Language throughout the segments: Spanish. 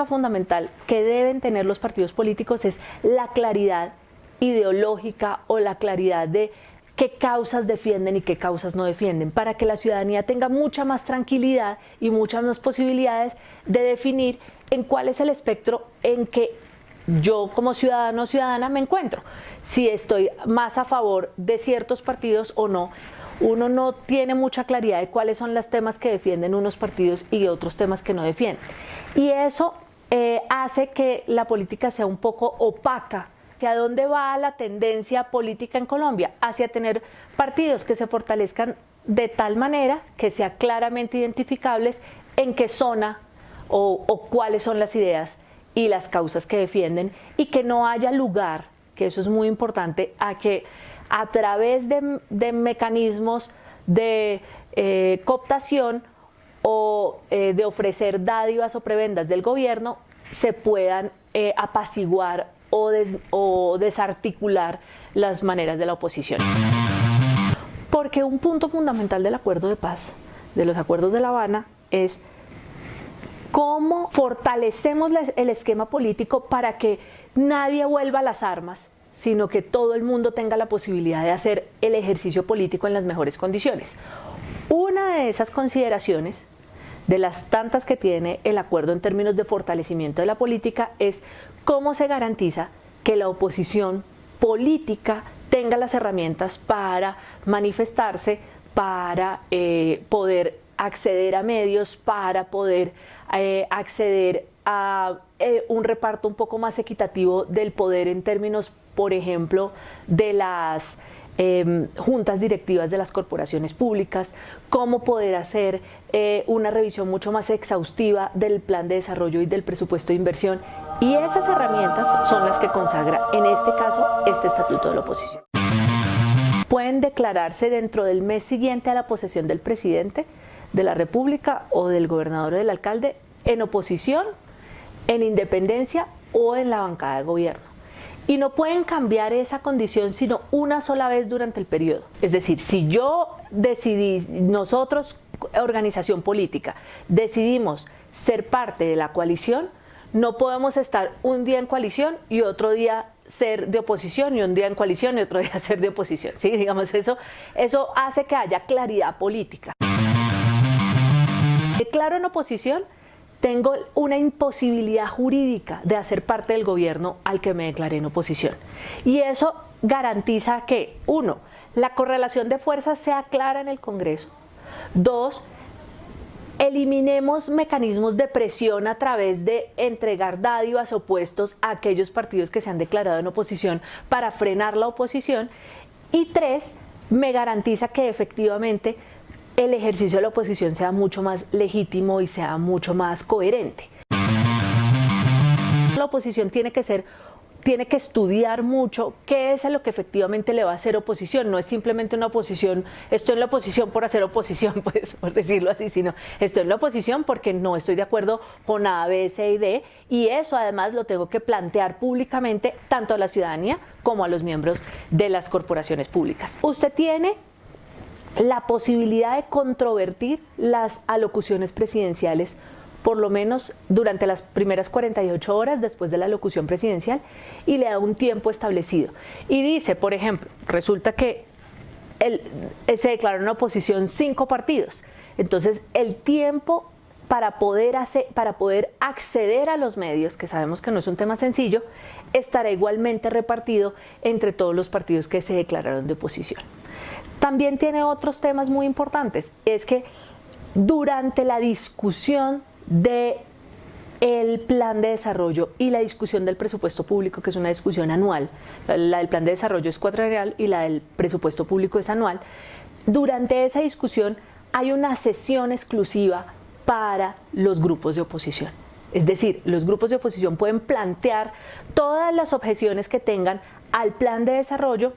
tema fundamental que deben tener los partidos políticos es la claridad ideológica o la claridad de qué causas defienden y qué causas no defienden, para que la ciudadanía tenga mucha más tranquilidad y muchas más posibilidades de definir en cuál es el espectro en que yo como ciudadano o ciudadana me encuentro, si estoy más a favor de ciertos partidos o no. Uno no tiene mucha claridad de cuáles son los temas que defienden unos partidos y otros temas que no defienden. Y eso hace que la política sea un poco opaca. ¿Hacia dónde va la tendencia política en Colombia? Hacia tener partidos que se fortalezcan de tal manera que sea claramente identificables en qué zona o cuáles son las ideas y las causas que defienden, y que no haya lugar, que eso es muy importante, a que a través de mecanismos de cooptación o de ofrecer dádivas o prebendas del gobierno se puedan apaciguar o desarticular las maneras de la oposición. Porque un punto fundamental del acuerdo de paz, de los acuerdos de La Habana, es cómo fortalecemos el esquema político para que nadie vuelva a las armas, sino que todo el mundo tenga la posibilidad de hacer el ejercicio político en las mejores condiciones. Una de esas consideraciones, de las tantas que tiene el acuerdo en términos de fortalecimiento de la política, es cómo se garantiza que la oposición política tenga las herramientas para manifestarse, para poder acceder a medios, para poder acceder a un reparto un poco más equitativo del poder en términos, por ejemplo, de las juntas directivas de las corporaciones públicas, cómo poder hacer una revisión mucho más exhaustiva del plan de desarrollo y del presupuesto de inversión. Y esas herramientas son las que consagra, en este caso, este Estatuto de la Oposición. Pueden declararse dentro del mes siguiente a la posesión del presidente de la República o del gobernador o del alcalde en oposición, en independencia o en la bancada de gobierno. Y no pueden cambiar esa condición sino una sola vez durante el periodo. Es decir, si yo decidí, nosotros, organización política, decidimos ser parte de la coalición, no podemos estar un día en coalición y otro día ser de oposición, y un día en coalición y otro día ser de oposición. ¿Sí? Digamos, eso hace que haya claridad política. Declaro en oposición, tengo una imposibilidad jurídica de hacer parte del gobierno al que me declaré en oposición. Y eso garantiza que, 1, la correlación de fuerzas sea clara en el Congreso. 2, eliminemos mecanismos de presión a través de entregar dádivas o puestos a aquellos partidos que se han declarado en oposición para frenar la oposición. Y 3, me garantiza que efectivamente el ejercicio de la oposición sea mucho más legítimo y sea mucho más coherente. La oposición tiene que estudiar mucho qué es a lo que efectivamente le va a hacer oposición. No es simplemente una oposición, estoy en la oposición por hacer oposición, pues, por decirlo así, sino estoy en la oposición porque no estoy de acuerdo con A, B, C y D, y eso además lo tengo que plantear públicamente tanto a la ciudadanía como a los miembros de las corporaciones públicas. Usted tiene la posibilidad de controvertir las alocuciones presidenciales, por lo menos durante las primeras 48 horas después de la alocución presidencial, y le da un tiempo establecido. Y dice, por ejemplo, resulta que se declararon en oposición 5 partidos. Entonces, el tiempo para poder acceder a los medios, que sabemos que no es un tema sencillo, estará igualmente repartido entre todos los partidos que se declararon de oposición. También tiene otros temas muy importantes, es que durante la discusión del plan de desarrollo y la discusión del presupuesto público, que es una discusión anual, la del plan de desarrollo es cuatrienal y la del presupuesto público es anual, durante esa discusión hay una sesión exclusiva para los grupos de oposición. Es decir, los grupos de oposición pueden plantear todas las objeciones que tengan al plan de desarrollo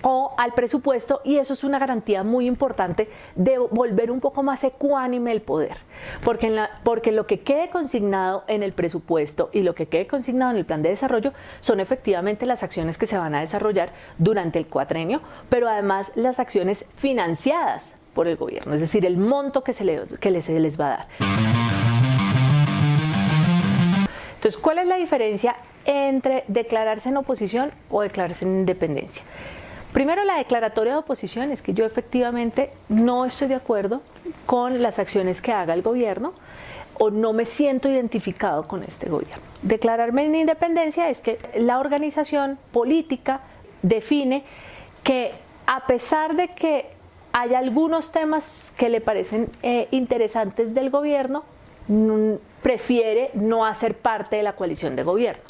o al presupuesto, y eso es una garantía muy importante de volver un poco más ecuánime el poder, porque lo que quede consignado en el presupuesto y lo que quede consignado en el plan de desarrollo son efectivamente las acciones que se van a desarrollar durante el cuatrenio, pero además las acciones financiadas por el gobierno, es decir, el monto que se les va a dar. Entonces, ¿cuál es la diferencia entre declararse en oposición o declararse en independencia? Primero, la declaratoria de oposición es que yo efectivamente no estoy de acuerdo con las acciones que haga el gobierno o no me siento identificado con este gobierno. Declararme en independencia es que la organización política define que a pesar de que hay algunos temas que le parecen interesantes del gobierno, prefiere no hacer parte de la coalición de gobierno.